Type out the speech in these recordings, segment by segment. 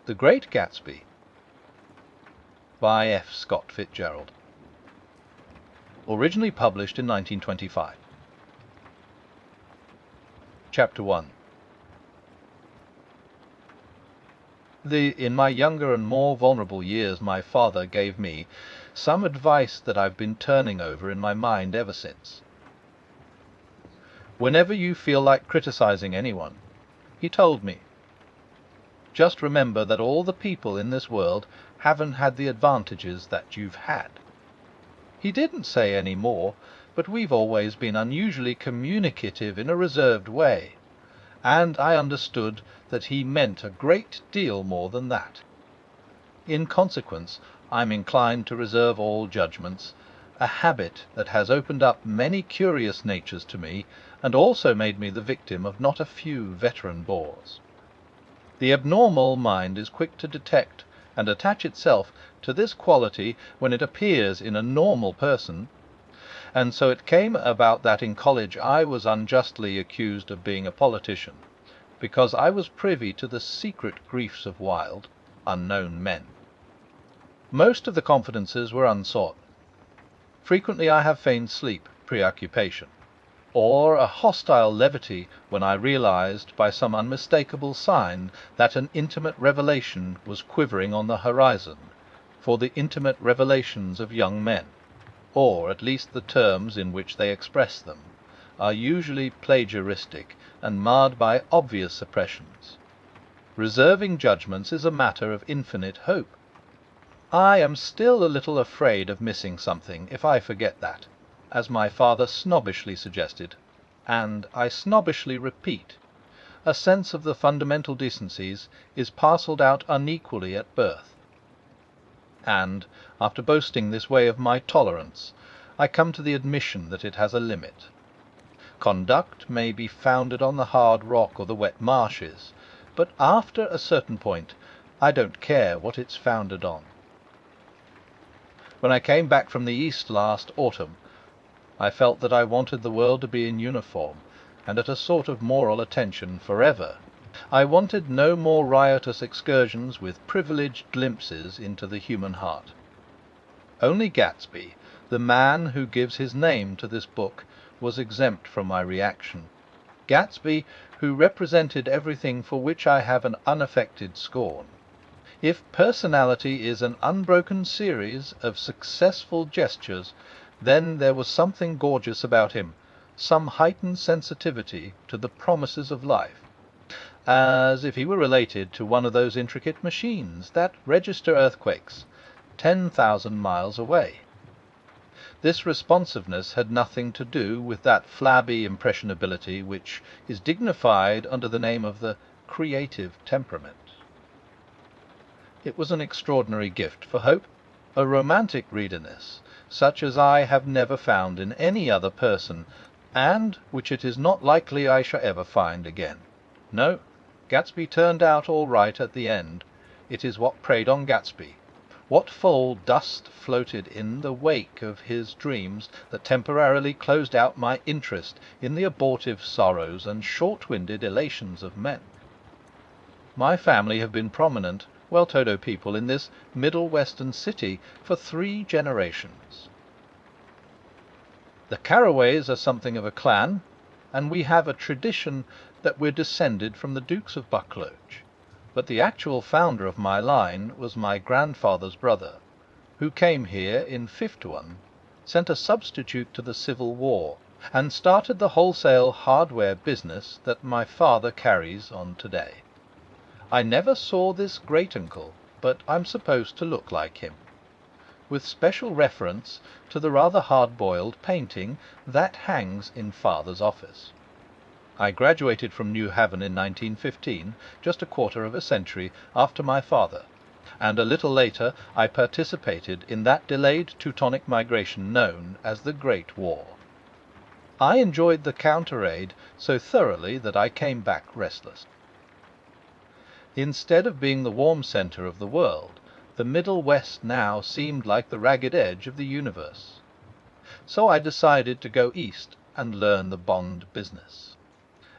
The Great Gatsby by F. Scott Fitzgerald. Originally published in 1925. Chapter 1. In my younger and more vulnerable years, my father gave me some advice that I've been turning over in my mind ever since. Whenever you feel like criticizing anyone, he told me, just remember that all the people in this world haven't had the advantages that you've had. He didn't say any more, but we've always been unusually communicative in a reserved way, and I understood that he meant a great deal more than that. In consequence, I'm inclined to reserve all judgments, a habit that has opened up many curious natures to me, and also made me the victim of not a few veteran bores. The abnormal mind is quick to detect and attach itself to this quality when it appears in a normal person, and so it came about that in college I was unjustly accused of being a politician, because I was privy to the secret griefs of wild, unknown men. Most of the confidences were unsought. Frequently I have feigned sleep, preoccupation, or a hostile levity when I realized by some unmistakable sign that an intimate revelation was quivering on the horizon, for the intimate revelations of young men, or at least the terms in which they express them, are usually plagiaristic and marred by obvious suppressions. Reserving judgments is a matter of infinite hope. I am still a little afraid of missing something if I forget that, as my father snobbishly suggested, and I snobbishly repeat, a sense of the fundamental decencies is parcelled out unequally at birth. And, after boasting this way of my tolerance, I come to the admission that it has a limit. Conduct may be founded on the hard rock or the wet marshes, but after a certain point I don't care what it's founded on. When I came back from the East last autumn, I felt that I wanted the world to be in uniform and at a sort of moral attention forever. I wanted no more riotous excursions with privileged glimpses into the human heart. Only Gatsby, the man who gives his name to this book, was exempt from my reaction. Gatsby, who represented everything for which I have an unaffected scorn. If personality is an unbroken series of successful gestures, then there was something gorgeous about him, some heightened sensitivity to the promises of life, as if he were related to one of those intricate machines that register earthquakes 10,000 miles away. This responsiveness had nothing to do with that flabby impressionability which is dignified under the name of the creative temperament. It was an extraordinary gift for hope, a romantic readiness, such as I have never found in any other person, and which it is not likely I shall ever find again. No, Gatsby turned out all right at the end. It is what preyed on Gatsby, what foul dust floated in the wake of his dreams that temporarily closed out my interest in the abortive sorrows and short-winded elations of men. My family have been prominent, well-to-do people in this middle western city for 3 generations. The Carraways are something of a clan, and we have a tradition that we're descended from the Dukes of Buccleuch. But the actual founder of my line was my grandfather's brother, who came here in '51, sent a substitute to the Civil War, and started the wholesale hardware business that my father carries on today. I never saw this great-uncle, but I'm supposed to look like him, with special reference to the rather hard-boiled painting that hangs in father's office. I graduated from New Haven in 1915, just a quarter of a century after my father, and a little later I participated in that delayed Teutonic migration known as the Great War. I enjoyed the counter-aid so thoroughly that I came back restless. Instead of being the warm centre of the world, the Middle West now seemed like the ragged edge of the universe. So I decided to go east and learn the bond business.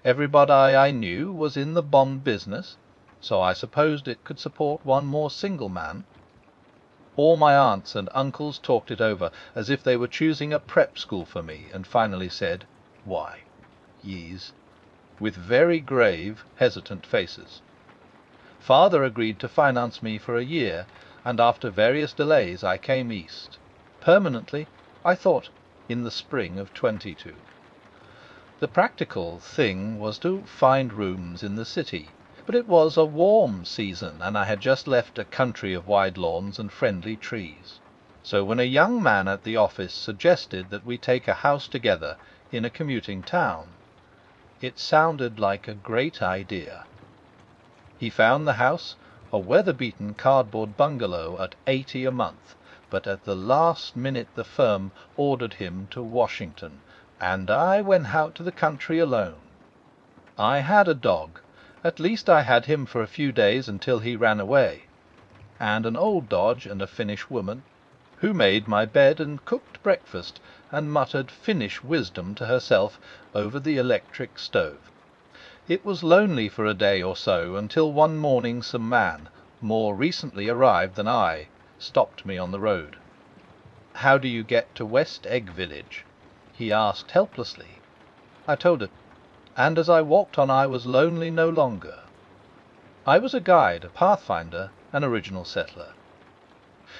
Everybody I knew was in the bond business, so I supposed it could support one more single man. All my aunts and uncles talked it over as if they were choosing a prep school for me, and finally said, "Why, yees," with very grave, hesitant faces. Father agreed to finance me for a year, and after various delays I came east. Permanently, I thought, in the spring of 22. The practical thing was to find rooms in the city, but it was a warm season, and I had just left a country of wide lawns and friendly trees. So when a young man at the office suggested that we take a house together in a commuting town, it sounded like a great idea. He found the house, a weather-beaten cardboard bungalow at 80 a month, but at the last minute the firm ordered him to Washington, and I went out to the country alone. I had a dog, at least I had him for a few days until he ran away, and an old Dodge and a Finnish woman, who made my bed and cooked breakfast and muttered Finnish wisdom to herself over the electric stove. It was lonely for a day or so, until one morning some man, more recently arrived than I, stopped me on the road. "How do you get to West Egg Village?" he asked helplessly. I told him, and as I walked on I was lonely no longer. I was a guide, a pathfinder, an original settler.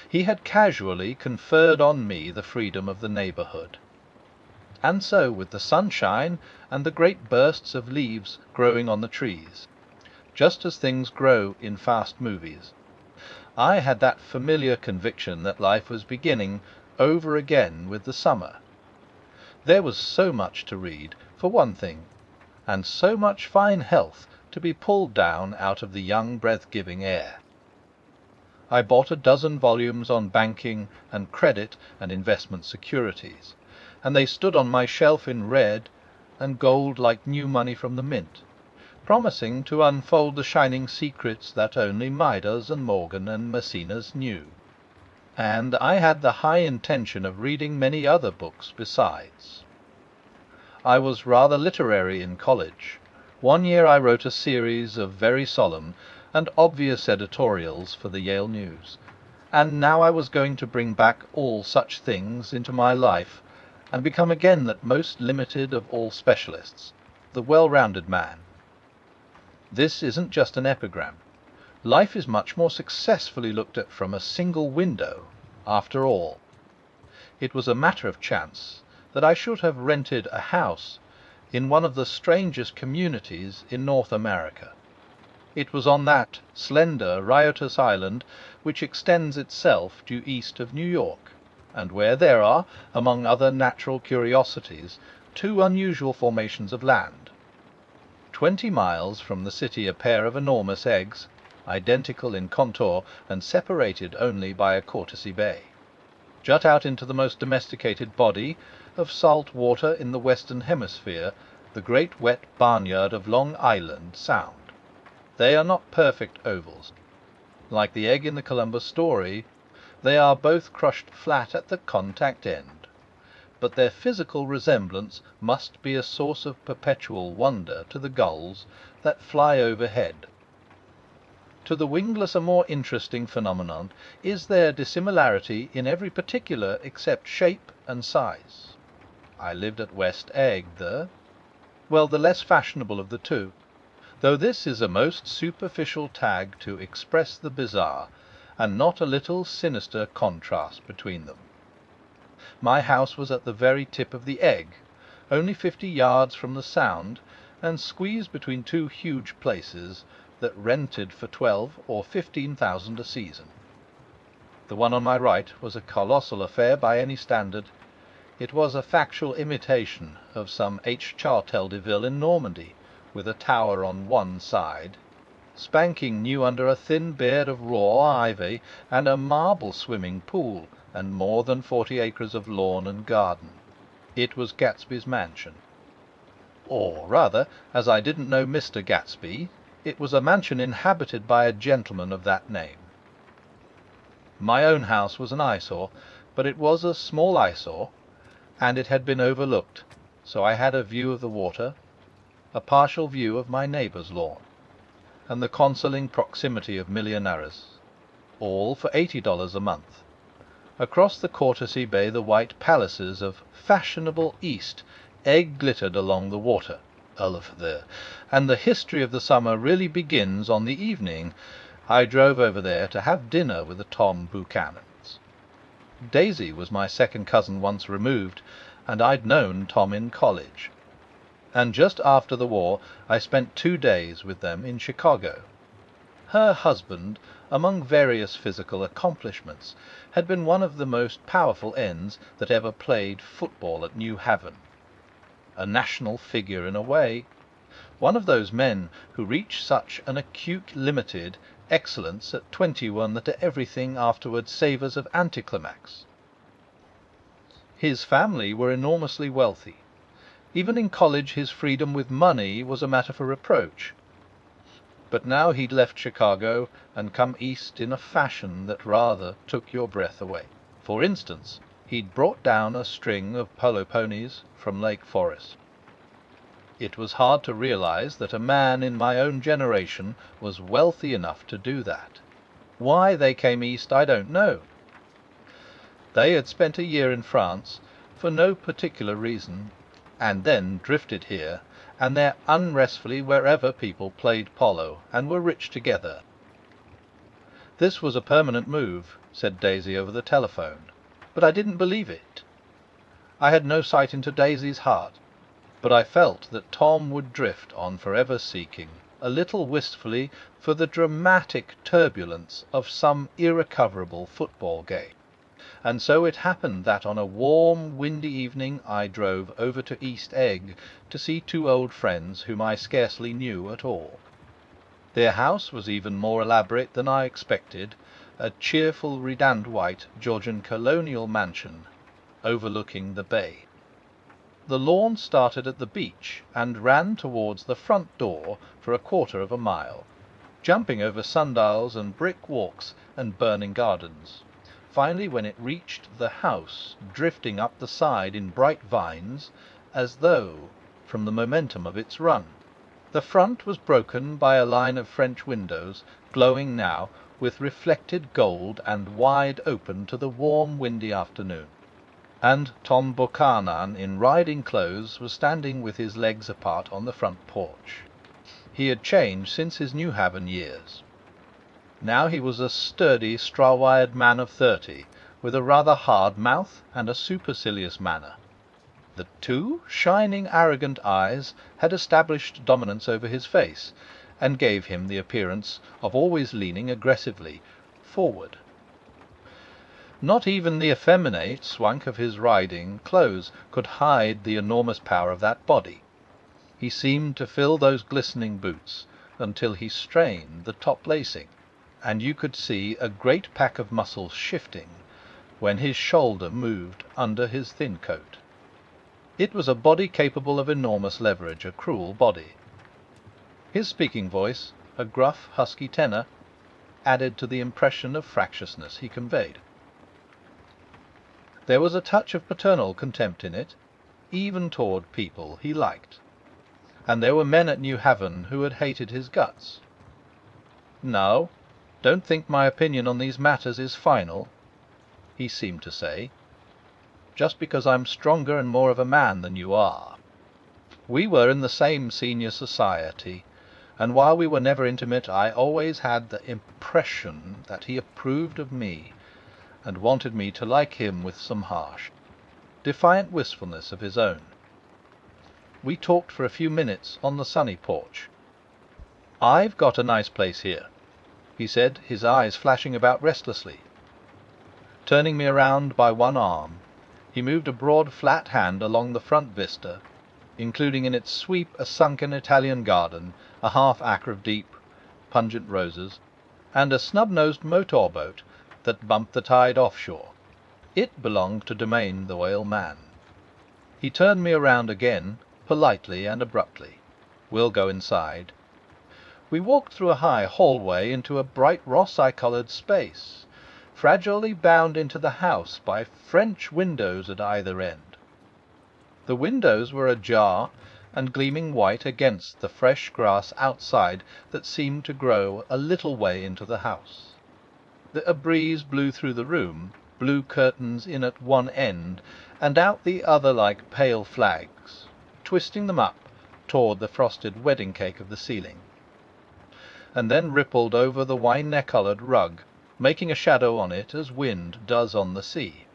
He had casually conferred on me the freedom of the neighbourhood. And so with the sunshine and the great bursts of leaves growing on the trees, just as things grow in fast movies, I had that familiar conviction that life was beginning over again with the summer. There was so much to read, for one thing, and so much fine health to be pulled down out of the young breath-giving air. I bought a dozen volumes on banking and credit and investment securities, and they stood on my shelf in red and gold like new money from the mint, promising to unfold the shining secrets that only Midas and Morgan and Maecenas knew. And I had the high intention of reading many other books besides. I was rather literary in college. One year I wrote a series of very solemn and obvious editorials for the Yale News, and now I was going to bring back all such things into my life and become again that most limited of all specialists, the well-rounded man. This isn't just an epigram. Life is much more successfully looked at from a single window, after all. It was a matter of chance that I should have rented a house in one of the strangest communities in North America. It was on that slender, riotous island which extends itself due east of New York, and where there are, among other natural curiosities, two unusual formations of land. 20 miles from the city a pair of enormous eggs, identical in contour and separated only by a courtesy bay, jut out into the most domesticated body of salt water in the Western Hemisphere, the great wet barnyard of Long Island Sound. They are not perfect ovals. Like the egg in the Columbus story, they are both crushed flat at the contact end, but their physical resemblance must be a source of perpetual wonder to the gulls that fly overhead. To the wingless a more interesting phenomenon is their dissimilarity in every particular except shape and size. I lived at West Egg, the less fashionable of the two, though this is a most superficial tag to express the bizarre, and not a little sinister contrast between them. My house was at the very tip of the egg, only 50 yards from the Sound, and squeezed between two huge places that rented for 12 or 15,000 a season. The one on my right was a colossal affair by any standard. It was a factual imitation of some H. Chartel de Ville in Normandy, with a tower on one side, spanking new under a thin beard of raw ivy, and a marble swimming pool, and more than 40 acres of lawn and garden. It was Gatsby's mansion. Or rather, as I didn't know Mr. Gatsby, it was a mansion inhabited by a gentleman of that name. My own house was an eyesore, but it was a small eyesore, and it had been overlooked, so I had a view of the water, a partial view of my neighbour's lawn. and the consoling proximity of millionaires, all for $80 a month. Across the courtesy bay the white palaces of fashionable East egg-glittered along the water, elusive, and the history of the summer really begins on the evening I drove over there to have dinner with the Tom Buchanans. Daisy was my second cousin once removed, and I'd known Tom in college. And just after the war I spent 2 days with them in Chicago. Her husband, among various physical accomplishments, had been one of the most powerful ends that ever played football at New Haven. A national figure in a way, one of those men who reach such an acute limited excellence at 21 that everything afterwards savours of anticlimax. His family were enormously wealthy. Even in college his freedom with money was a matter for reproach. But now he'd left Chicago and come east in a fashion that rather took your breath away. For instance, he'd brought down a string of polo ponies from Lake Forest. It was hard to realize that a man in my own generation was wealthy enough to do that. Why they came east I don't know. They had spent a year in France for no particular reason, and then drifted here, and there unrestfully wherever people played polo and were rich together. This was a permanent move, said Daisy over the telephone, but I didn't believe it. I had no sight into Daisy's heart, but I felt that Tom would drift on forever seeking, a little wistfully, for the dramatic turbulence of some irrecoverable football game. And so it happened that on a warm, windy evening I drove over to East Egg to see 2 old friends whom I scarcely knew at all. Their house was even more elaborate than I expected, a cheerful redand white Georgian colonial mansion overlooking the bay. The lawn started at the beach and ran towards the front door for 1/4 of a mile, jumping over sundials and brick walks and burning gardens. Finally, when it reached the house, drifting up the side in bright vines, as though from the momentum of its run. The front was broken by a line of French windows, glowing now with reflected gold and wide open to the warm, windy afternoon. And Tom Buchanan, in riding clothes, was standing with his legs apart on the front porch. He had changed since his New Haven years. Now he was a sturdy, straw-wired man of 30, with a rather hard mouth and a supercilious manner. The 2 shining, arrogant eyes had established dominance over his face, and gave him the appearance of always leaning aggressively forward. Not even the effeminate swank of his riding clothes could hide the enormous power of that body. He seemed to fill those glistening boots until he strained the top lacing, and you could see a great pack of muscles shifting when his shoulder moved under his thin coat. It was a body capable of enormous leverage, a cruel body. His speaking voice, a gruff, husky tenor, added to the impression of fractiousness he conveyed. There was a touch of paternal contempt in it, even toward people he liked, and there were men at New Haven who had hated his guts. "Now, don't think my opinion on these matters is final," he seemed to say, "just because I'm stronger and more of a man than you are." We were in the same senior society, and while we were never intimate, I always had the impression that he approved of me, and wanted me to like him with some harsh, defiant wistfulness of his own. We talked for a few minutes on the sunny porch. "I've got a nice place here," he said, his eyes flashing about restlessly. Turning me around by one arm, he moved a broad flat hand along the front vista, including in its sweep a sunken Italian garden, a half-acre of deep, pungent roses, and a snub-nosed motor boat that bumped the tide offshore. It belonged to Domain the Whale Man. He turned me around again, politely and abruptly. "We'll go inside." We walked through a high hallway into a bright Rossite-coloured space, fragilely bound into the house by French windows at either end. The windows were ajar, and gleaming white against the fresh grass outside that seemed to grow a little way into the house. A breeze blew through the room, blew curtains in at one end and out the other like pale flags, twisting them up toward the frosted wedding cake of the ceiling, and then rippled over the wine-coloured rug, making a shadow on it as wind does on the sea.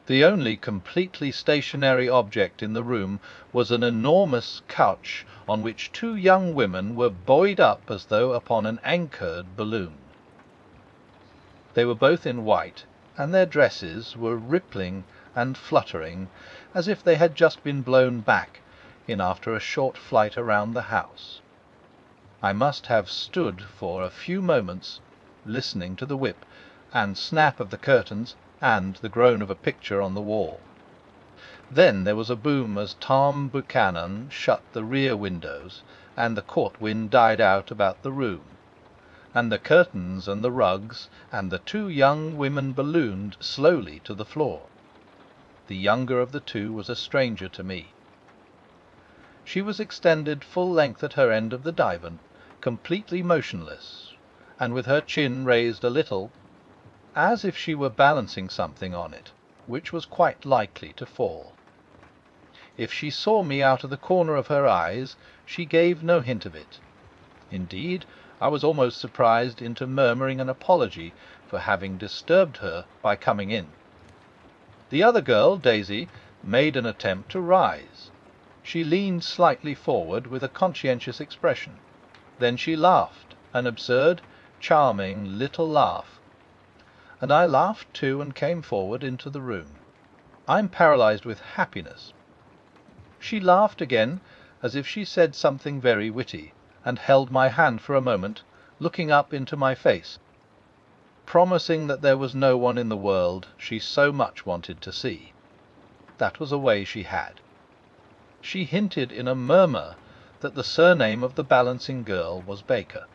The only completely stationary object in the room was an enormous couch on which two young women were buoyed up as though upon an anchored balloon. They were both in white, and their dresses were rippling and fluttering as if they had just been blown back in after a short flight around the house. I must have stood for a few moments listening to the whip and snap of the curtains and the groan of a picture on the wall. Then there was a boom as Tom Buchanan shut the rear windows, and the court wind died out about the room, and the curtains and the rugs and the two young women ballooned slowly to the floor. The younger of the two was a stranger to me. She was extended full length at her end of the divan, completely motionless, and with her chin raised a little, as if she were balancing something on it, which was quite likely to fall. If she saw me out of the corner of her eyes, she gave no hint of it. Indeed, I was almost surprised into murmuring an apology for having disturbed her by coming in. The other girl, Daisy, made an attempt to rise. She leaned slightly forward with a conscientious expression. Then she laughed, an absurd, charming little laugh, and I laughed too and came forward into the room. I'm paralyzed with happiness. She laughed again, as if she said something very witty, and held my hand for a moment, looking up into my face, promising that there was no one in the world she so much wanted to see. That was a way she had. She hinted in a murmur that the surname of the balancing girl was Baker.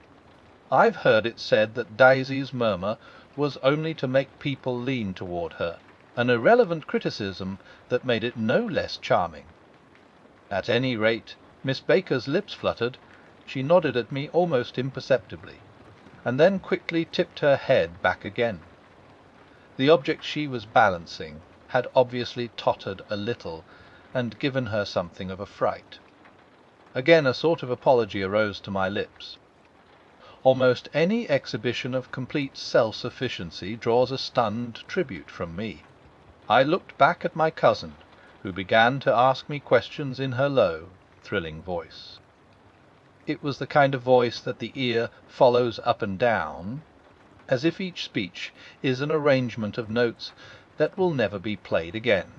I've heard it said that Daisy's murmur was only to make people lean toward her, an irrelevant criticism that made it no less charming. At any rate, Miss Baker's lips fluttered. She nodded at me almost imperceptibly, and then quickly tipped her head back again. The object she was balancing had obviously tottered a little, and given her something of a fright. Again a sort of apology arose to my lips. Almost any exhibition of complete self-sufficiency draws a stunned tribute from me. I looked back at my cousin, who began to ask me questions in her low, thrilling voice. It was the kind of voice that the ear follows up and down, as if each speech is an arrangement of notes that will never be played again.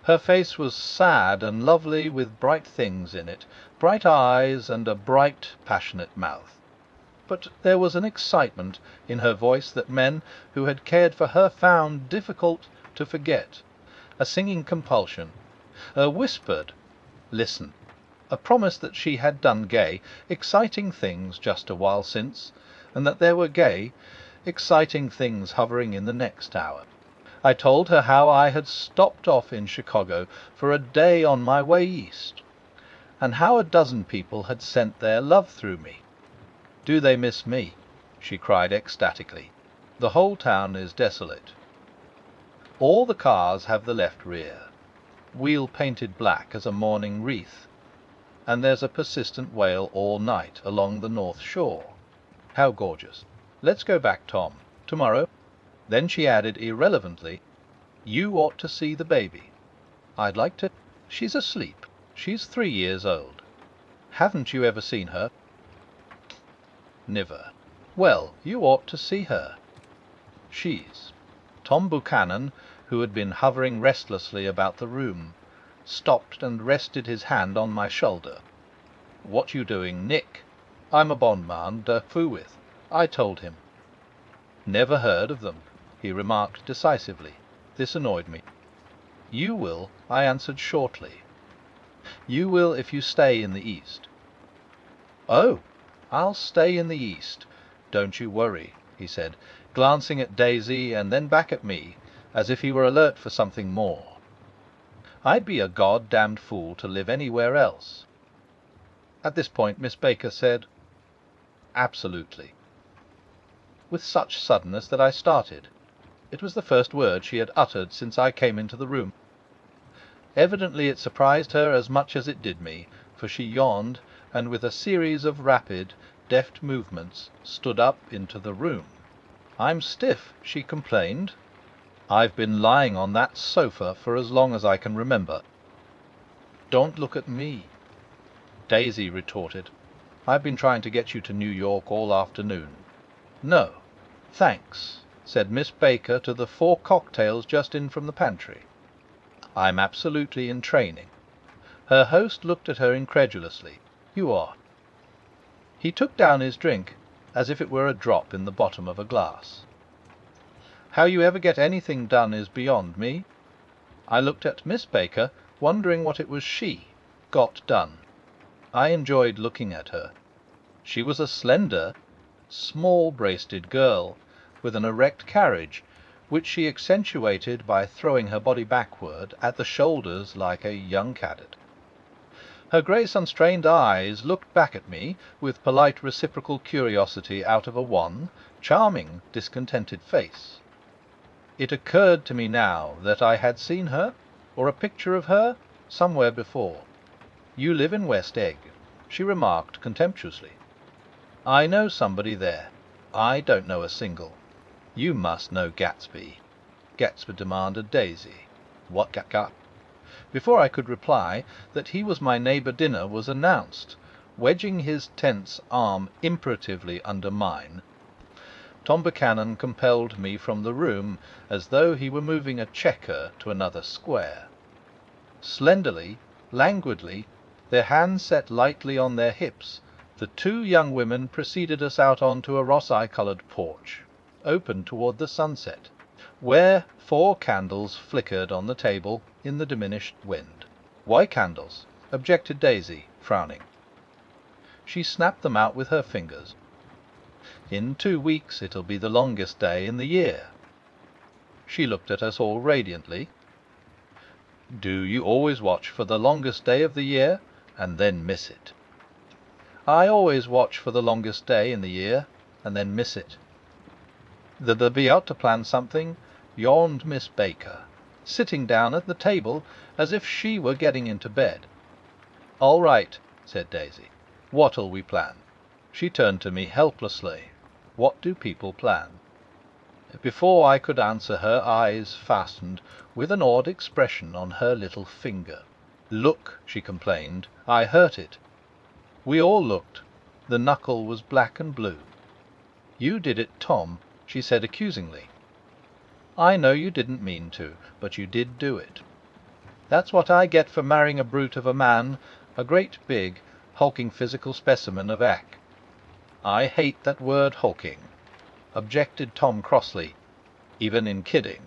Her face was sad and lovely, with bright things in it, bright eyes and a bright, passionate mouth. But there was an excitement in her voice that men who had cared for her found difficult to forget, a singing compulsion, a whispered "Listen," a promise that she had done gay, exciting things just a while since, and that there were gay, exciting things hovering in the next hour. I told her how I had stopped off in Chicago for a day on my way east, and how a dozen people had sent their love through me. "Do they miss me?" she cried ecstatically. "The whole town is desolate. All the cars have the left rear, wheel painted black as a mourning wreath, and there's a persistent wail all night along the North Shore. How gorgeous! Let's go back, Tom, tomorrow." Then she added irrelevantly, "You ought to see the baby. I'd like to. She's asleep. She's 3 years old. Haven't you ever seen her?" "Never." "Well, you ought to see her. She's—" Tom Buchanan, who had been hovering restlessly about the room, stopped and rested his hand on my shoulder. "What you doing, Nick? I'm a bondman to fool with," I told him. "Never heard of them," he remarked decisively. This annoyed me. "You will," I answered shortly. "You will if you stay in the East." "Oh, I'll stay in the East. Don't you worry," he said, glancing at Daisy and then back at me, as if he were alert for something more. I'd be a god-damned fool to live anywhere else." At this point Miss Baker said, "Absolutely," with such suddenness that I started. It was the first word she had uttered since I came into the room. Evidently it surprised her as much as it did me, for she yawned, and with a series of rapid, deft movements stood up into the room. "I'm stiff," she complained. "I've been lying on that sofa for as long as I can remember." "Don't look at me," Daisy retorted. "I've been trying to get you to New York all afternoon." "No, thanks," said Miss Baker to the 4 cocktails just in from the pantry. "I'm absolutely in training." Her host looked at her incredulously. "You are?" He took down his drink as if it were a drop in the bottom of a glass. "How you ever get anything done is beyond me." I looked at Miss Baker, wondering what it was she got done. I enjoyed looking at her. She was a slender, small-breasted girl, with an erect carriage, which she accentuated by throwing her body backward at the shoulders like a young cadet. Her grace unstrained eyes looked back at me with polite reciprocal curiosity out of a wan, charming, discontented face. It occurred to me now that I had seen her, or a picture of her, somewhere before. "You live in West Egg," she remarked contemptuously. "I know somebody there." "I don't know a single." "You must know Gatsby." Gatsby demanded Daisy. "What Gat?" Before I could reply that he was my neighbour, dinner was announced. Wedging his tense arm imperatively under mine, Tom Buchanan compelled me from the room as though he were moving a checker to another square. Slenderly, languidly, their hands set lightly on their hips, the 2 young women preceded us out onto a rosse-coloured porch, open toward the sunset, where 4 candles flickered on the table in the diminished wind. "Why candles?" objected Daisy, frowning. She snapped them out with her fingers. "In 2 weeks it'll be the longest day in the year." She looked at us all radiantly. "Do you always watch for the longest day of the year, and then miss it?" "I always watch for the longest day in the year, and then miss it." "They'll be out to plan something," yawned Miss Baker, sitting down at the table as if she were getting into bed. "All right," said Daisy. "What'll we plan?" She turned to me helplessly. What do people plan? Before I could answer, her eyes fastened with an odd expression on her little finger. "Look," she complained. "I hurt it." We all looked. The knuckle was black and blue. "You did it, Tom," she said accusingly. "I know you didn't mean to, but you did do it. That's what I get for marrying a brute of a man, a great big, hulking physical specimen of Ack." "I hate that word hulking," objected Tom crossly. "Even in kidding."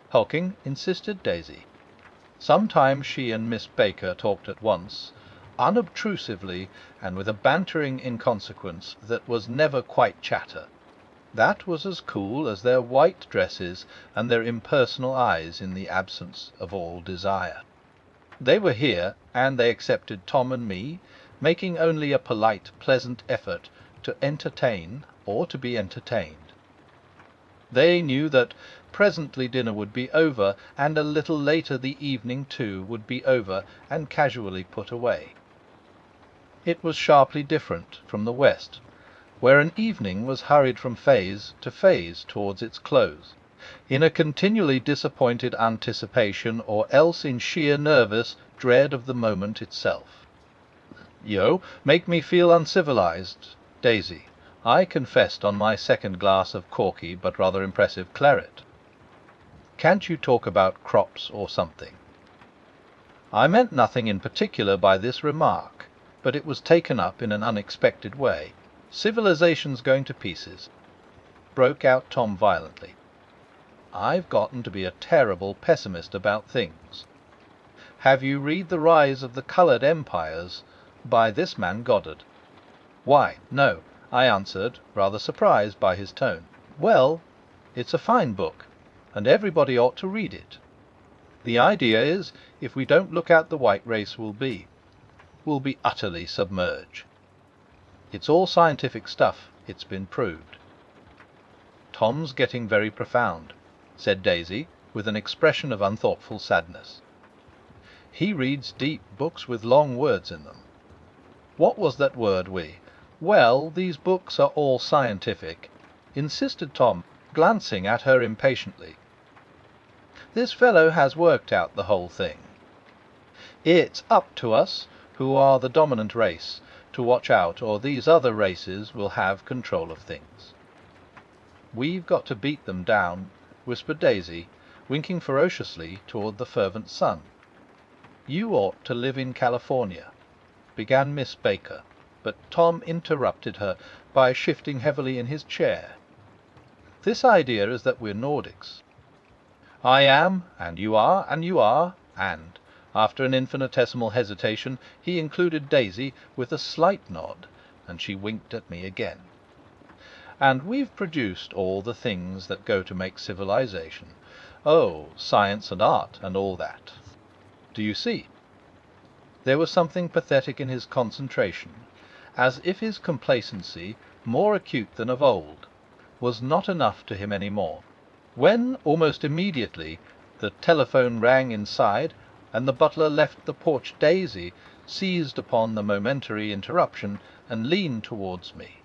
"Hulking?" insisted Daisy. Sometimes she and Miss Baker talked at once, unobtrusively and with a bantering inconsequence that was never quite chatter. That was as cool as their white dresses and their impersonal eyes in the absence of all desire. They were here, and they accepted Tom and me, making only a polite, pleasant effort to entertain or to be entertained. They knew that presently dinner would be over, and a little later the evening too would be over and casually put away. It was sharply different from the West, where an evening was hurried from phase to phase towards its close, in a continually disappointed anticipation, or else in sheer nervous dread of the moment itself. "You make me feel uncivilized, Daisy," I confessed on my second glass of corky but rather impressive claret. "Can't you talk about crops or something?" I meant nothing in particular by this remark, but it was taken up in an unexpected way. "Civilization's going to pieces," broke out Tom violently. "I've gotten to be a terrible pessimist about things. Have you read The Rise of the Coloured Empires by this man Goddard?" "Why, no," I answered, rather surprised by his tone. "Well, it's a fine book, and everybody ought to read it." The idea is, if we don't look out, the white race will be utterly submerged. It's all scientific stuff, it's been proved." "Tom's getting very profound," said Daisy, with an expression of unthoughtful sadness. "He reads deep books with long words in them. What was that word we? Well, these books are all scientific," insisted Tom, glancing at her impatiently. "This fellow has worked out the whole thing. It's up to us, who are the dominant race, to watch out, or these other races will have control of things." "We've got to beat them down," whispered Daisy, winking ferociously toward the fervent sun. "You ought to live in California," began Miss Baker, but Tom interrupted her by shifting heavily in his chair. "This idea is that we're Nordics. I am, and you are, and you are, and..." After an infinitesimal hesitation, he included Daisy with a slight nod, and she winked at me again. "And we've produced all the things that go to make civilization. Oh, science and art and all that. Do you see?" There was something pathetic in his concentration, as if his complacency, more acute than of old, was not enough to him any more. When, almost immediately, the telephone rang inside, and the butler left the porch, Daisy seized upon the momentary interruption and leaned towards me.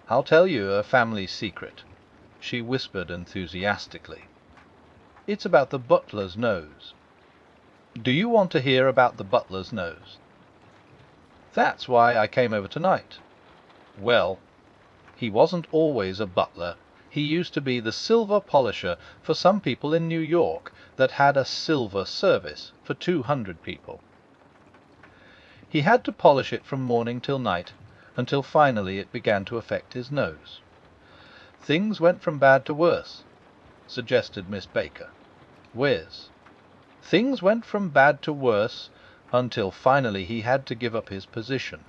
"I'll tell you a family secret," she whispered enthusiastically. "It's about the butler's nose. Do you want to hear about the butler's nose? That's why I came over tonight. Well, he wasn't always a butler. He used to be the silver polisher for some people in New York that had a silver service for 200 people. He had to polish it from morning till night, until finally it began to affect his nose. Things went from bad to worse," suggested Miss Baker. "Whiz. Things went from bad to worse until finally he had to give up his position."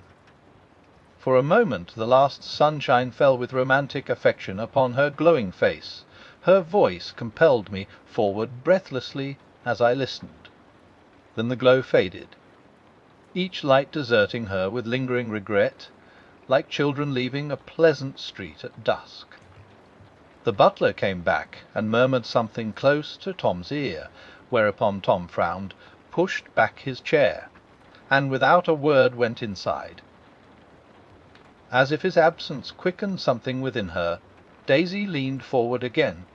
For a moment the last sunshine fell with romantic affection upon her glowing face. Her voice compelled me forward breathlessly as I listened. Then the glow faded, each light deserting her with lingering regret, like children leaving a pleasant street at dusk. The butler came back and murmured something close to Tom's ear, whereupon Tom frowned, pushed back his chair, and without a word went inside. As if his absence quickened something within her, Daisy leaned forward again,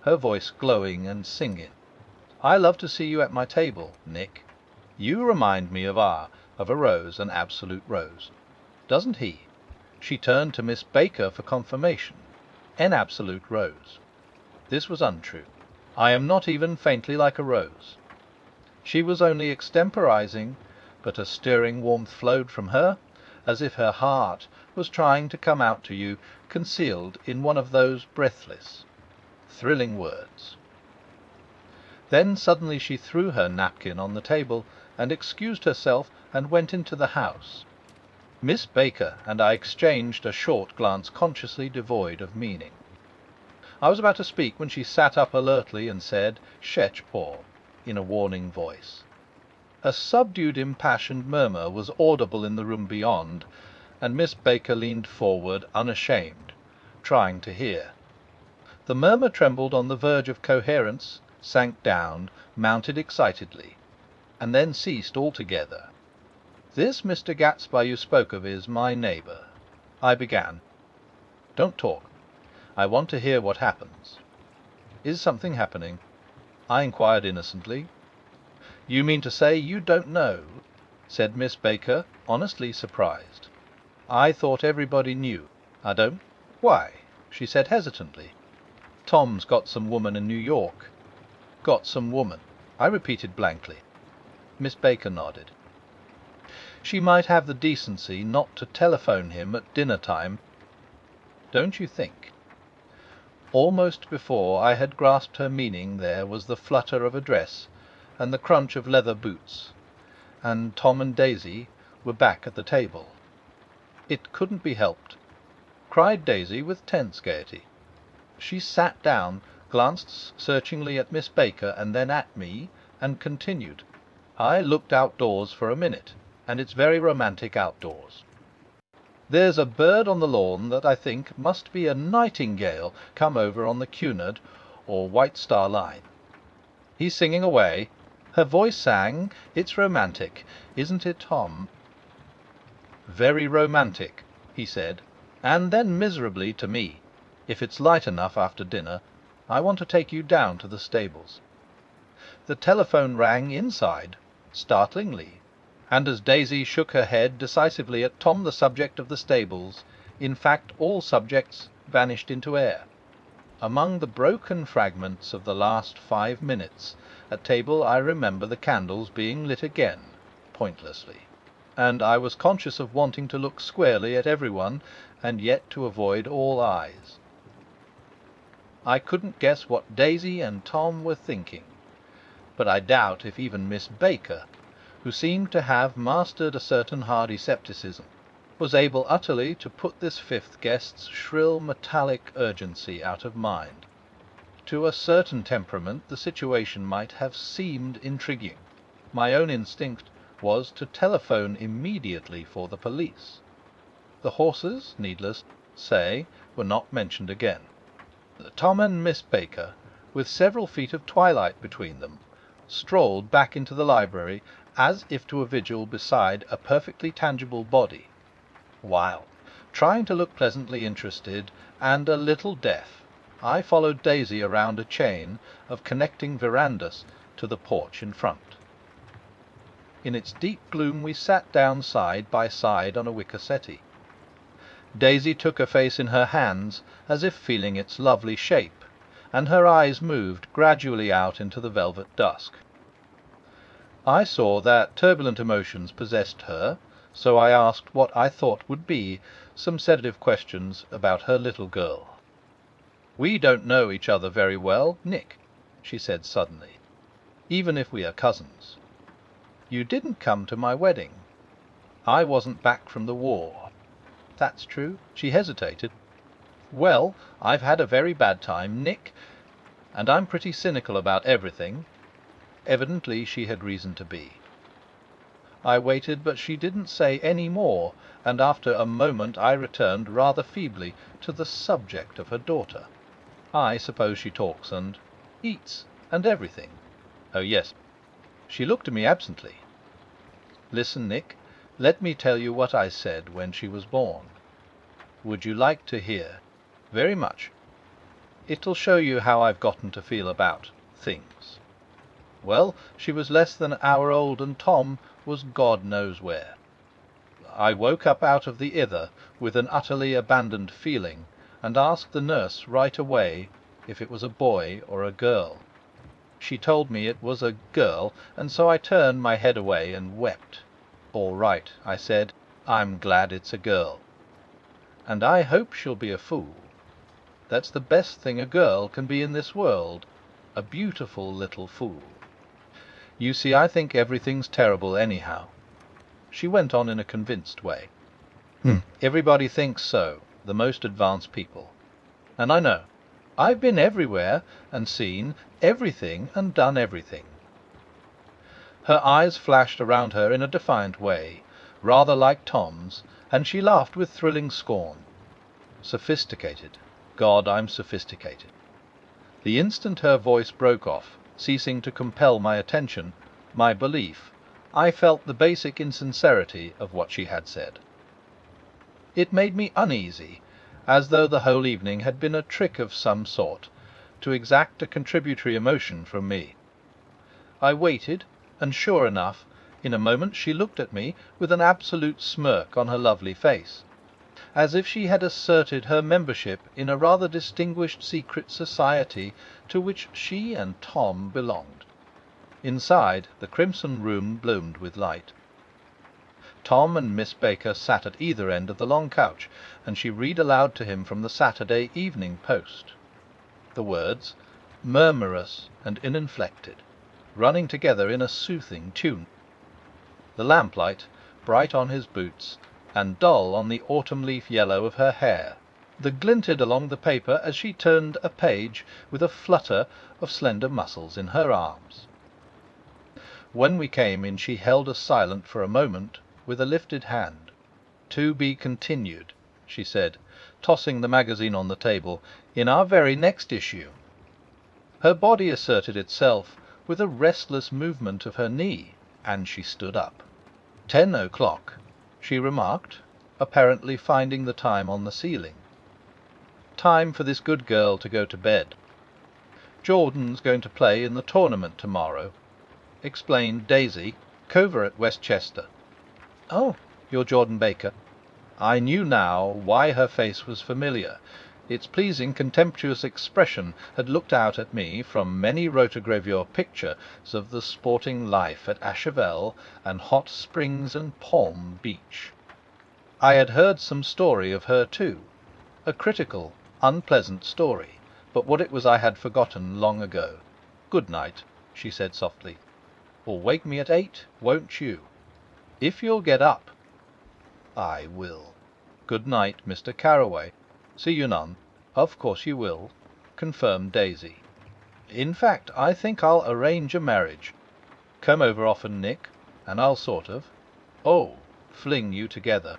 her voice glowing and singing. "I love to see you at my table, Nick. You remind me of a rose, an absolute rose. Doesn't he?" She turned to Miss Baker for confirmation. "An absolute rose." This was untrue. "I am not even faintly like a rose." She was only extemporizing, but a stirring warmth flowed from her, as if her heart was trying to come out to you, concealed in one of those breathless, thrilling words. Then suddenly she threw her napkin on the table and excused herself and went into the house. Miss Baker and I exchanged a short glance consciously devoid of meaning. I was about to speak when she sat up alertly and said, "Shech Paul," in a warning voice. A subdued, impassioned murmur was audible in the room beyond, and Miss Baker leaned forward unashamed, trying to hear. The murmur trembled on the verge of coherence, sank down, mounted excitedly, and then ceased altogether. "This Mr. Gatsby you spoke of is my neighbour," I began. "Don't talk. I want to hear what happens." "Is something happening?" I inquired innocently. "You mean to say you don't know?" said Miss Baker, honestly surprised. "I thought everybody knew. I don't." "Why?" she said hesitantly. "Tom's got some woman in New York." "Got some woman," I repeated blankly. Miss Baker nodded. "She might have the decency not to telephone him at dinner time, don't you think?" Almost before I had grasped her meaning there was the flutter of a dress and the crunch of leather boots, and Tom and Daisy were back at the table. "It couldn't be helped," cried Daisy with tense gaiety. She sat down, glanced searchingly at Miss Baker and then at me, and continued, "I looked outdoors for a minute, and it's very romantic outdoors. There's a bird on the lawn that I think must be a nightingale come over on the Cunard or White Star Line. He's singing away. Her voice sang. It's romantic, isn't it, Tom?" "Very romantic," he said, and then miserably to me, "If it's light enough after dinner, I want to take you down to the stables." The telephone rang inside, startlingly, and as Daisy shook her head decisively at Tom the subject of the stables, in fact all subjects vanished into air. Among the broken fragments of the last 5 minutes at table I remember the candles being lit again, pointlessly, and I was conscious of wanting to look squarely at everyone and yet to avoid all eyes. I couldn't guess what Daisy and Tom were thinking, but I doubt if even Miss Baker, who seemed to have mastered a certain hardy scepticism, was able utterly to put this fifth guest's shrill metallic urgency out of mind. To a certain temperament the situation might have seemed intriguing. My own instinct was to telephone immediately for the police. The horses, needless to say, were not mentioned again. Tom and Miss Baker, with several feet of twilight between them, strolled back into the library as if to a vigil beside a perfectly tangible body, while, trying to look pleasantly interested and a little deaf, I followed Daisy around a chain of connecting verandas to the porch in front. In its deep gloom we sat down side by side on a wicker settee. Daisy took her face in her hands as if feeling its lovely shape, and her eyes moved gradually out into the velvet dusk. I saw that turbulent emotions possessed her, so I asked what I thought would be some sedative questions about her little girl. "We don't know each other very well, Nick," she said suddenly, "even if we are cousins. You didn't come to my wedding. I wasn't back from the war. That's true?" She hesitated. "Well, I've had a very bad time, Nick, and I'm pretty cynical about everything." Evidently she had reason to be. I waited, but she didn't say any more, and after a moment I returned rather feebly to the subject of her daughter. "I suppose she talks and eats and everything?" "Oh, yes." She looked at me absently. "Listen, Nick, let me tell you what I said when she was born. Would you like to hear? Very much. It'll show you how I've gotten to feel about things. Well, she was less than an hour old, and Tom was God knows where. I woke up out of the ither with an utterly abandoned feeling, and asked the nurse right away if it was a boy or a girl. She told me it was a girl, and so I turned my head away and wept. 'All right,' I said, 'I'm glad it's a girl. And I hope she'll be a fool. That's the best thing a girl can be in this world, a beautiful little fool. You see, I think everything's terrible anyhow.' She went on in a convinced way. Everybody thinks so, the most advanced people. And I know. I've been everywhere and seen everything and done everything." Her eyes flashed around her in a defiant way, rather like Tom's, and she laughed with thrilling scorn. Sophisticated. God, I'm sophisticated. The instant her voice broke off, ceasing to compel my attention, my belief, I felt the basic insincerity of what she had said. It made me uneasy, as though the whole evening had been a trick of some sort, to exact a contributory emotion from me. I waited, and sure enough, in a moment she looked at me with an absolute smirk on her lovely face, as if she had asserted her membership in a rather distinguished secret society to which she and Tom belonged. Inside, the crimson room bloomed with light. Tom and Miss Baker sat at either end of the long couch, and she read aloud to him from the Saturday Evening Post. The words, murmurous and uninflected, running together in a soothing tune. The lamplight, bright on his boots, and dull on the autumn leaf yellow of her hair, that glinted along the paper as she turned a page with a flutter of slender muscles in her arms. When we came in, she held us silent for a moment with a lifted hand. "To be continued," she said, tossing the magazine on the table, "in our very next issue." Her body asserted itself with a restless movement of her knee, and she stood up. 10 o'clock, she remarked, apparently finding the time on the ceiling. "Time for this good girl to go to bed. Jordan's going to play in the tournament tomorrow," explained Daisy, cover at Westchester. "Oh, you're Jordan Baker." I knew now why her face was familiar. Its pleasing, contemptuous expression had looked out at me from many rotogravure pictures of the sporting life at Ascherville and Hot Springs and Palm Beach. I had heard some story of her too, a critical, unpleasant story, but what it was I had forgotten long ago. "Good night," she said softly. "Or wake me at 8, won't you? If you'll get up." "I will." "Good night, Mr. Carraway. See you none." "Of course you will," confirmed Daisy. "In fact, I think I'll arrange a marriage. Come over often, Nick, and I'll fling you together.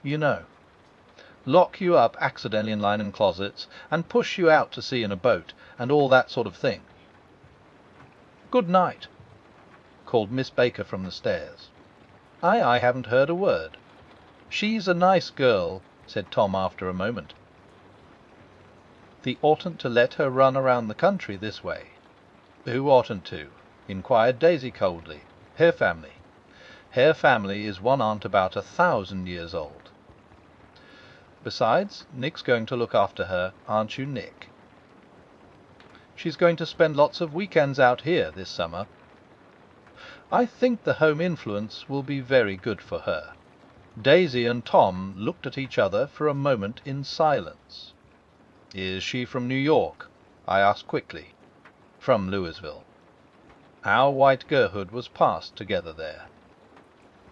You know. Lock you up accidentally in linen closets, and push you out to sea in a boat, and all that sort of thing." "Good night," called Miss Baker from the stairs. I haven't heard a word." "She's a nice girl," said Tom after a moment. "Thee oughtn't to let her run around the country this way." "Who oughtn't to?" inquired Daisy coldly. "Her family. Her family is one aunt about 1,000 years old. Besides, Nick's going to look after her, aren't you, Nick? She's going to spend lots of weekends out here this summer. I think the home influence will be very good for her." Daisy and Tom looked at each other for a moment in silence. "Is she from New York?" I asked quickly. "From Louisville." Our white girlhood was passed together there.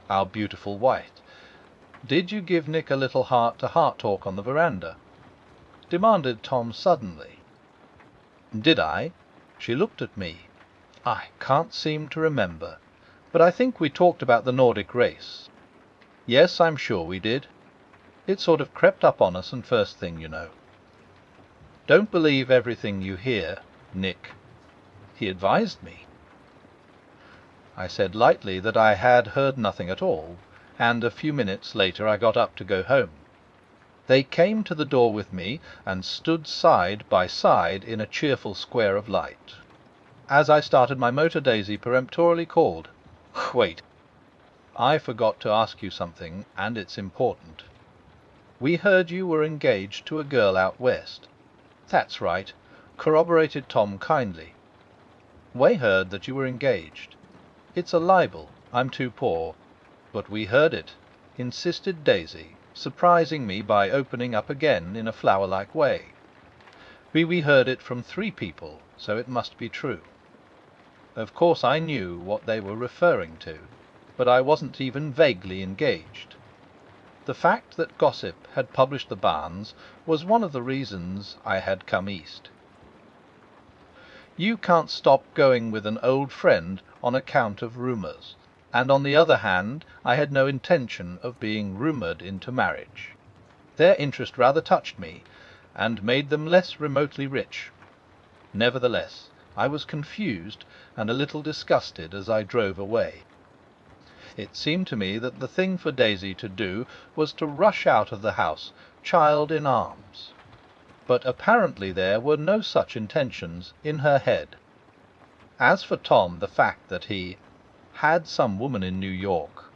Our beautiful white. "Did you give Nick a little heart-to-heart talk on the veranda?" demanded Tom suddenly. "Did I?" She looked at me. "I can't seem to remember, but I think we talked about the Nordic race. Yes, I'm sure we did. It sort of crept up on us, and first thing, you know. Don't believe everything you hear, Nick. He advised me." I said lightly that I had heard nothing at all, and a few minutes later I got up to go home. They came to the door with me and stood side by side in a cheerful square of light. As I started my motor, Daisy peremptorily called, "Wait. I forgot to ask you something, and it's important. We heard you were engaged to a girl out west." "That's right," corroborated Tom kindly. "We heard that you were engaged. It's a libel. I'm too poor. But we heard it," insisted Daisy, surprising me by opening up again in a flower-like way. We heard it from 3 people, so it must be true. Of course I knew what they were referring to, but I wasn't even vaguely engaged. The fact that gossip had published the Barnes was one of the reasons I had come east. You can't stop going with an old friend on account of rumours, and on the other hand I had no intention of being rumoured into marriage. Their interest rather touched me, and made them less remotely rich. Nevertheless, I was confused and a little disgusted as I drove away. It seemed to me that the thing for Daisy to do was to rush out of the house, child in arms. But apparently there were no such intentions in her head. As for Tom, the fact that he had some woman in New York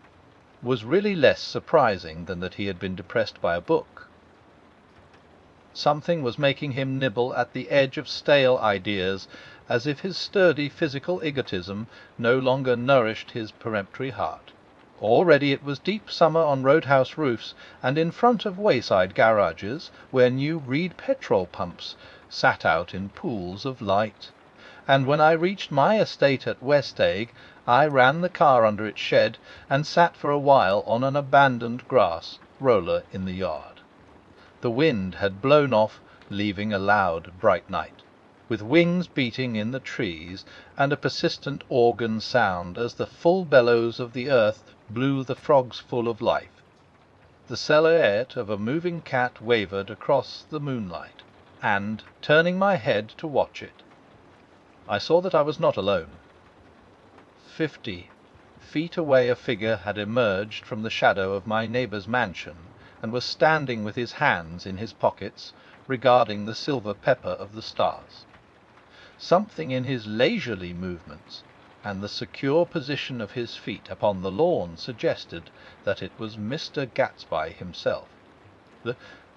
was really less surprising than that he had been depressed by a book. Something was making him nibble at the edge of stale ideas, as if his sturdy physical egotism no longer nourished his peremptory heart. Already it was deep summer on roadhouse roofs and in front of wayside garages where new Reed petrol pumps sat out in pools of light, and when I reached my estate at Westegg I ran the car under its shed and sat for a while on an abandoned grass roller in the yard. The wind had blown off, leaving a loud, bright night. with wings beating in the trees and a persistent organ sound as the full bellows of the earth blew the frogs full of life. The silhouette of a moving cat wavered across the moonlight, and, turning my head to watch it, I saw that I was not alone. 50 feet away a figure had emerged from the shadow of my neighbour's mansion, and was standing with his hands in his pockets, regarding the silver pepper of the stars. Something in his leisurely movements and the secure position of his feet upon the lawn suggested that it was Mr. Gatsby himself,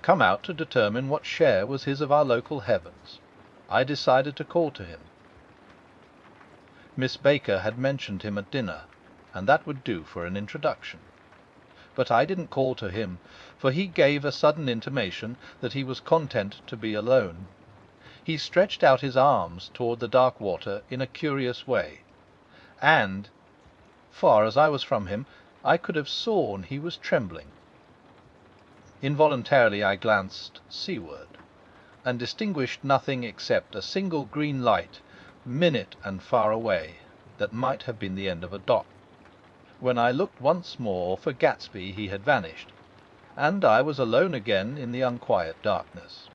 come out to determine what share was his of our local heavens. I decided to call to him. Miss Baker had mentioned him at dinner, and that would do for an introduction. But I didn't call to him, for he gave a sudden intimation that he was content to be alone. He stretched out his arms toward the dark water in a curious way, and, far as I was from him, I could have sworn he was trembling. Involuntarily I glanced seaward, and distinguished nothing except a single green light, minute and far away, that might have been the end of a dot. When I looked once more for Gatsby he had vanished, and I was alone again in the unquiet darkness.